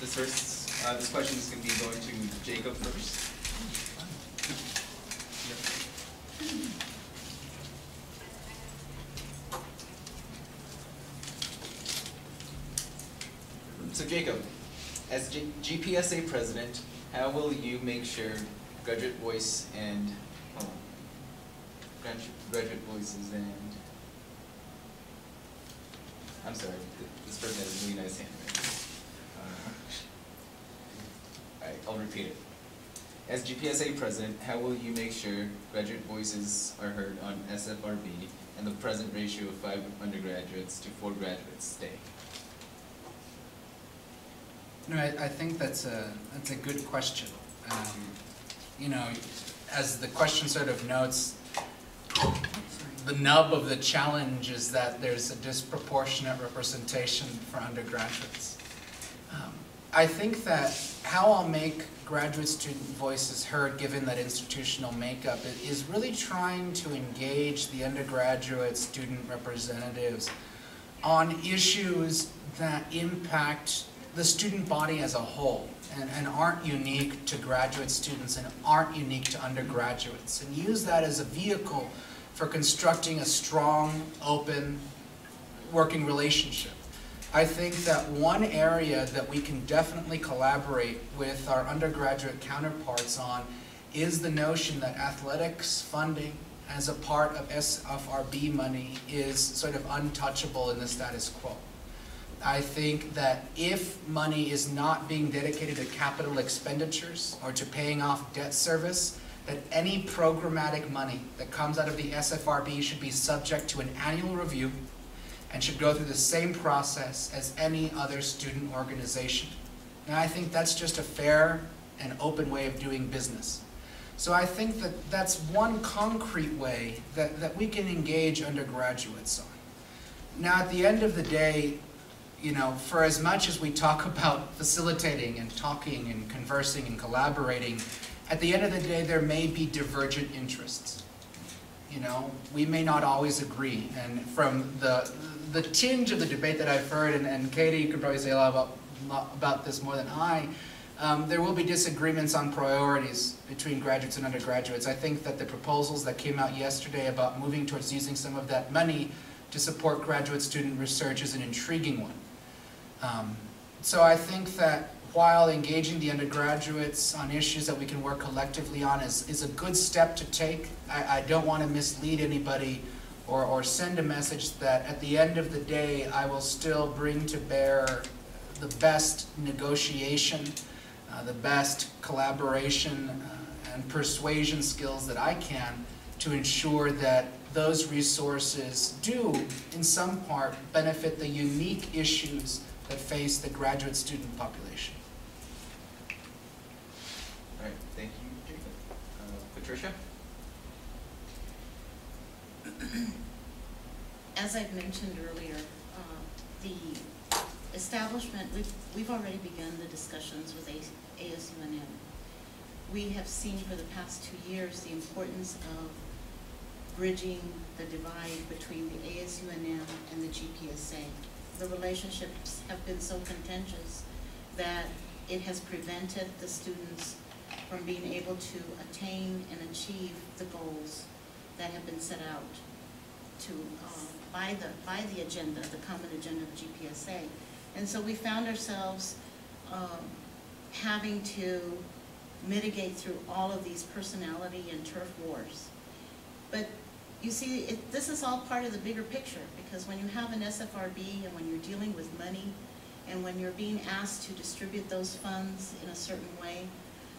This question is going to be going to Jacob first. So Jacob, as GPSA president, how will you make sure graduate voice and graduate voices and I'm sorry, this person has a really nice handwriting. Alright, I'll repeat it. As GPSA president, how will you make sure graduate voices are heard on SFRB and the present ratio of 5 undergraduates to 4 graduates stay? No, I think that's a good question. You know, as the question sort of notes, the nub of the challenge is that there's a disproportionate representation for undergraduates. I think that how I'll make graduate student voices heard, given that institutional makeup, is really trying to engage the undergraduate student representatives on issues that impact the student body as a whole and aren't unique to graduate students and aren't unique to undergraduates, and use that as a vehicle for constructing a strong, open, working relationship. I think that one area that we can definitely collaborate with our undergraduate counterparts on is the notion that athletics funding as a part of SFRB money is sort of untouchable in the status quo. I think that if money is not being dedicated to capital expenditures or to paying off debt service, that any programmatic money that comes out of the SFRB should be subject to an annual review and should go through the same process as any other student organization. And I think that's just a fair and open way of doing business. So I think that that's one concrete way that we can engage undergraduates on. Now, at the end of the day, you know, for as much as we talk about facilitating and talking and conversing and collaborating, at the end of the day, there may be divergent interests. You know, we may not always agree. And from the tinge of the debate that I've heard, and Katie can probably say a lot about this more than I, there will be disagreements on priorities between graduates and undergraduates. I think that the proposals that came out yesterday about moving towards using some of that money to support graduate student research is an intriguing one. So I think that while engaging the undergraduates on issues that we can work collectively on is a good step to take, I don't want to mislead anybody or send a message that at the end of the day I will still bring to bear the best negotiation, the best collaboration and persuasion skills that I can to ensure that those resources do, in some part, benefit the unique issues that face the graduate student population. All right, thank you, Jacob. Patricia? As I've mentioned earlier, the establishment, we've already begun the discussions with ASUNM. We have seen for the past 2 years the importance of bridging the divide between the ASUNM and the GPSA. The relationships have been so contentious that it has prevented the students from being able to attain and achieve the goals that have been set out to by the agenda, the common agenda of GPSA. And so we found ourselves having to mitigate through all of these personality and turf wars. But you see, this is all part of the bigger picture, because when you have an SFRB and when you're dealing with money and when you're being asked to distribute those funds in a certain way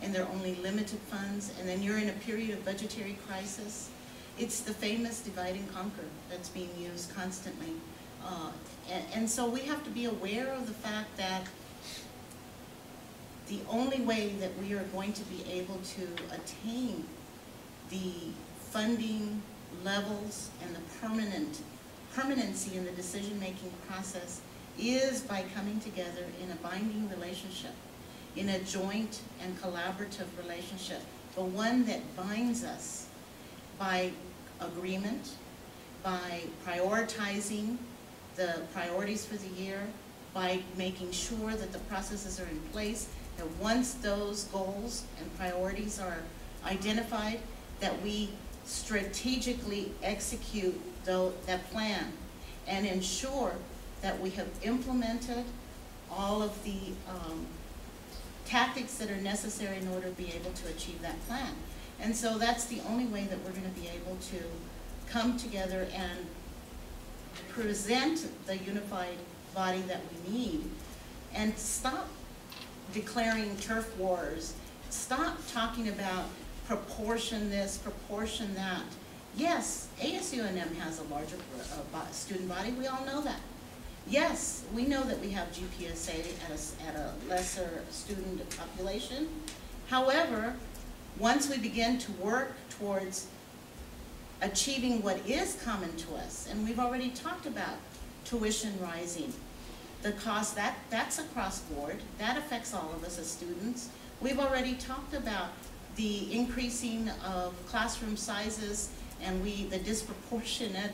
and they're only limited funds, and then you're in a period of budgetary crisis, it's the famous divide and conquer that's being used constantly. And so we have to be aware of the fact that the only way that we are going to be able to attain the funding levels and the permanency in the decision-making process is by coming together in a binding relationship, in a joint and collaborative relationship, but one that binds us by agreement, by prioritizing the priorities for the year, by making sure that the processes are in place, that once those goals and priorities are identified, that we strategically execute that plan and ensure that we have implemented all of the tactics that are necessary in order to be able to achieve that plan. And so that's the only way that we're going to be able to come together and present the unified body that we need, and stop declaring turf wars, stop talking about proportion this, proportion that. Yes, ASUNM has a larger student body, we all know that. Yes, we know that we have GPSA at a lesser student population. However, once we begin to work towards achieving what is common to us, and we've already talked about tuition rising, the cost, that's across board, that affects all of us as students. We've already talked about the increasing of classroom sizes and the disproportionate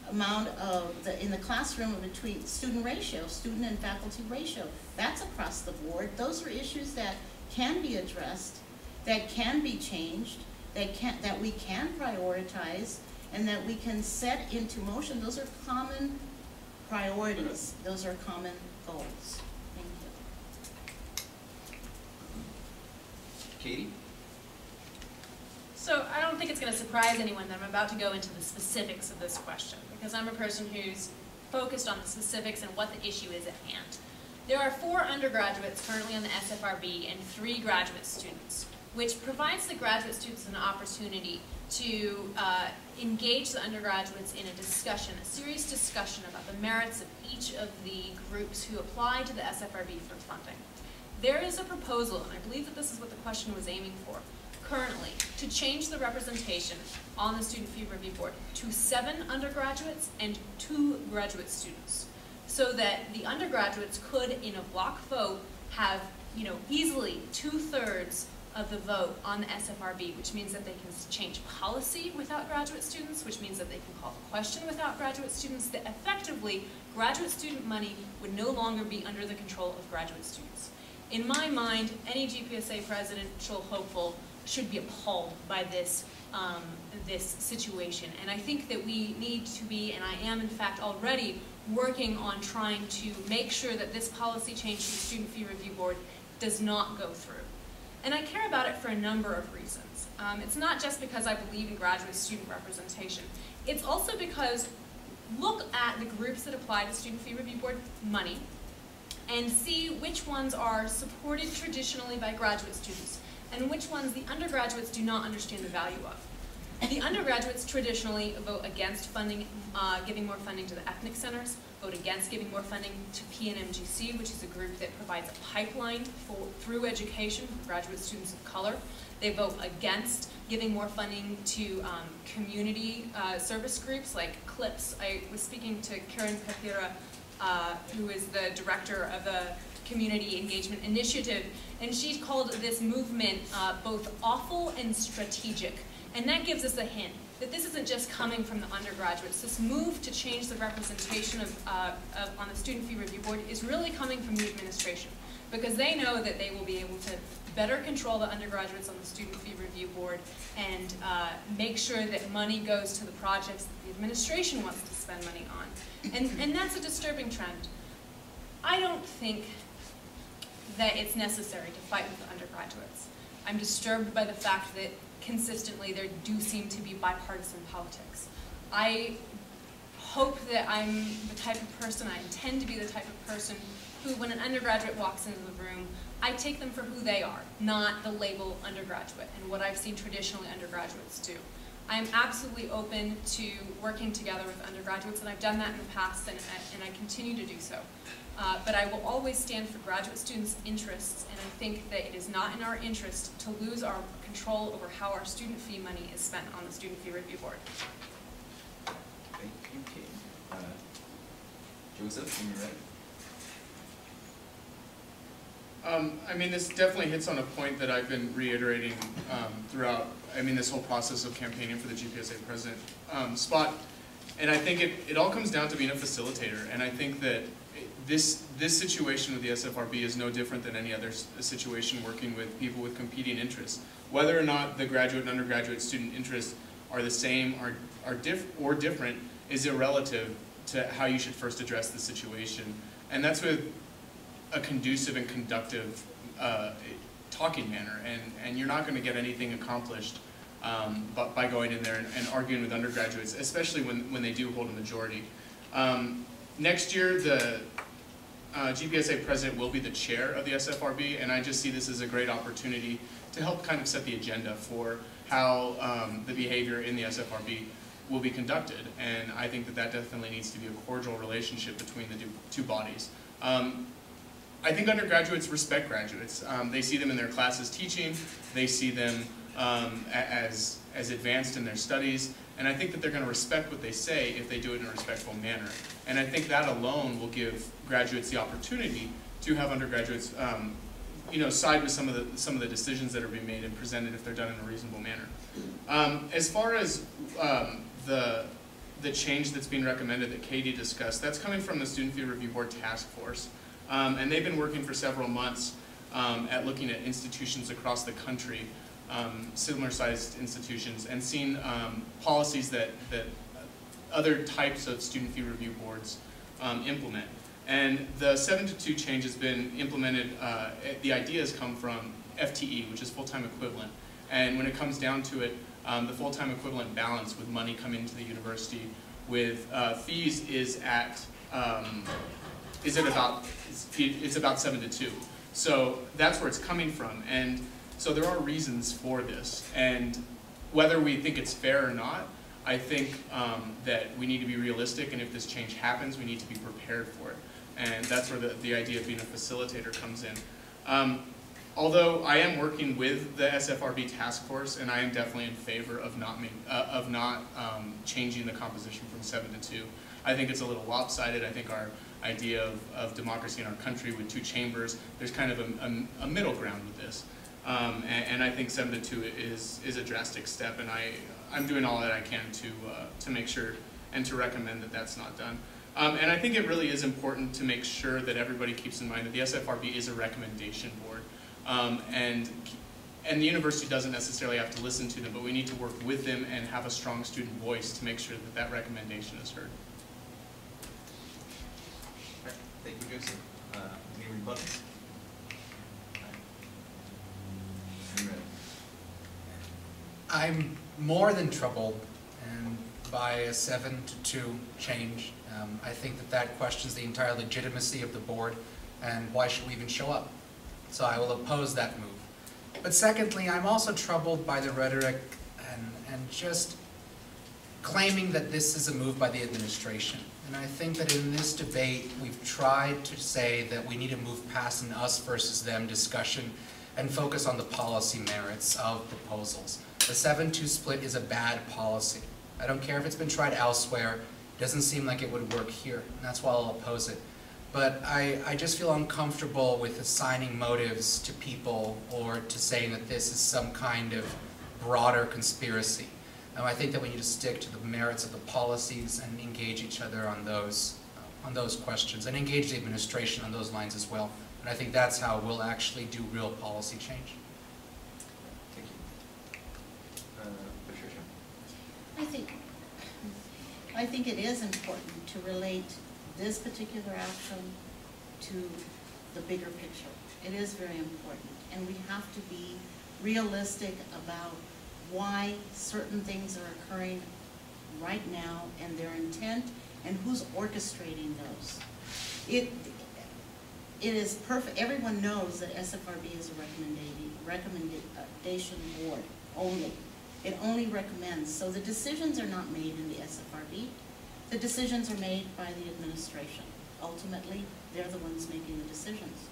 amount of in the classroom between student and faculty ratio. That's across the board. Those are issues that can be addressed, that can be changed, that we can prioritize, and that we can set into motion. Those are common priorities. Those are common goals. Thank you. Katie? So I don't think it's going to surprise anyone that I'm about to go into the specifics of this question, because I'm a person who's focused on the specifics and what the issue is at hand. There are 4 undergraduates currently on the SFRB and 3 graduate students, which provides the graduate students an opportunity to engage the undergraduates in a discussion, a serious discussion about the merits of each of the groups who apply to the SFRB for funding. There is a proposal, and I believe that this is what the question was aiming for, currently, to change the representation on the Student Fee Review Board to 7 undergraduates and 2 graduate students, so that the undergraduates could, in a block vote, have easily 2/3 of the vote on the SFRB, which means that they can change policy without graduate students, which means that they can call the question without graduate students, that effectively graduate student money would no longer be under the control of graduate students. In my mind, any GPSA presidential hopeful should be appalled by this situation. And I think that we need to be, and I am in fact already working on trying to make sure that this policy change to the Student Fee Review Board does not go through. And I care about it for a number of reasons. It's not just because I believe in graduate student representation. It's also because look at the groups that apply to Student Fee Review Board money and see which ones are supported traditionally by graduate students and which ones the undergraduates do not understand the value of. The undergraduates traditionally vote against funding, giving more funding to the ethnic centers, vote against giving more funding to PNMGC, which is a group that provides a pipeline through education for graduate students of color. They vote against giving more funding to community service groups like CLIPS. I was speaking to Karen Pepira, who is the director of the Community Engagement Initiative, and she called this movement both awful and strategic. And that gives us a hint that this isn't just coming from the undergraduates. This move to change the representation on the Student Fee Review Board is really coming from the administration, because they know that they will be able to better control the undergraduates on the Student Fee Review Board and make sure that money goes to the projects that the administration wants to spend money on. And that's a disturbing trend. I don't think that it's necessary to fight with the undergraduates. I'm disturbed by the fact that consistently there do seem to be bipartisan politics. I hope that I'm the type of person, I intend to be the type of person who, when an undergraduate walks into the room, I take them for who they are, not the label undergraduate, and what I've seen traditionally undergraduates do. I am absolutely open to working together with undergraduates, and I've done that in the past, and I continue to do so. But I will always stand for graduate students' interests, and I think that it is not in our interest to lose our control over how our student fee money is spent on the Student Fee Review Board. Thank you, Kate. Joseph, when you're ready. I mean, this definitely hits on a point that I've been reiterating throughout, this whole process of campaigning for the GPSA president spot. And I think it all comes down to being a facilitator. And I think that this situation with the SFRB is no different than any other situation working with people with competing interests. Whether or not the graduate and undergraduate student interests are the same or different is irrelative to how you should first address the situation. And that's with a conducive and conductive talking manner. And you're not going to get anything accomplished but by going in there and arguing with undergraduates, especially when they do hold a majority. Next year, the GPSA president will be the chair of the SFRB, and I just see this as a great opportunity to help kind of set the agenda for how the behavior in the SFRB will be conducted. And I think that definitely needs to be a cordial relationship between the two bodies. I think undergraduates respect graduates. They see them in their classes teaching, they see them as advanced in their studies, and I think that they're going to respect what they say if they do it in a respectful manner. And I think that alone will give graduates the opportunity to have undergraduates side with some of the decisions that are being made and presented if they're done in a reasonable manner. As far as the change that's being recommended that Katie discussed, that's coming from the Student Fee Review Board Task Force. And they've been working for several months at looking at institutions across the country, similar-sized institutions, and seen policies that other types of student fee review boards implement. And the 7-2 change has been implemented, the ideas come from FTE, which is full-time equivalent. And when it comes down to it, the full-time equivalent balance with money coming into the university with fees is about 7-2. So that's where it's coming from. And so there are reasons for this. And whether we think it's fair or not, I think that we need to be realistic, and if this change happens, we need to be prepared for it. And that's where the idea of being a facilitator comes in. Although I am working with the SFRB task force, and I am definitely in favor of not changing the composition from 7-2. I think it's a little lopsided. I think our idea of democracy in our country with 2 chambers, there's kind of a middle ground with this. And I think 7-2 is a drastic step, and I'm doing all that I can to make sure and to recommend that that's not done. And I think it really is important to make sure that everybody keeps in mind that the SFRB is a recommendation board. And the university doesn't necessarily have to listen to them, but we need to work with them and have a strong student voice to make sure that that recommendation is heard. Right. Thank you, Joseph. Any rebuttals? I'm more than troubled by a 7-2 change. I think that questions the entire legitimacy of the board, and why should we even show up? So I will oppose that move. But secondly, I'm also troubled by the rhetoric and just claiming that this is a move by the administration. And I think that in this debate, we've tried to say that we need to move past an us versus them discussion and focus on the policy merits of proposals. The 7-2 split is a bad policy. I don't care if it's been tried elsewhere. It doesn't seem like it would work here, and that's why I'll oppose it. But I just feel uncomfortable with assigning motives to people or to saying that this is some kind of broader conspiracy. I think that we need to stick to the merits of the policies and engage each other on those questions, and engage the administration on those lines as well. And I think that's how we'll actually do real policy change. Thank you. Patricia? I think it is important to relate this particular action to the bigger picture. It is very important, and we have to be realistic about why certain things are occurring right now and their intent and who's orchestrating those. It is perfect. Everyone knows that SFRB is a recommendation board only. It only recommends. So the decisions are not made in the SFRB. The decisions are made by the administration. Ultimately, they're the ones making the decisions.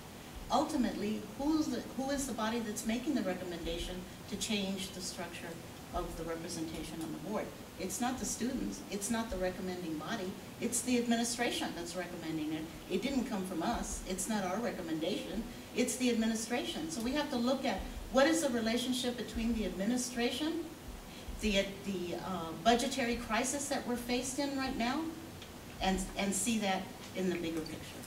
Ultimately, who is the body that's making the recommendation to change the structure of the representation on the board? It's not the students. It's not the recommending body. It's the administration that's recommending it. It didn't come from us. It's not our recommendation. It's the administration. So we have to look at what is the relationship between the administration, the budgetary crisis that we're faced in right now, and see that in the bigger picture.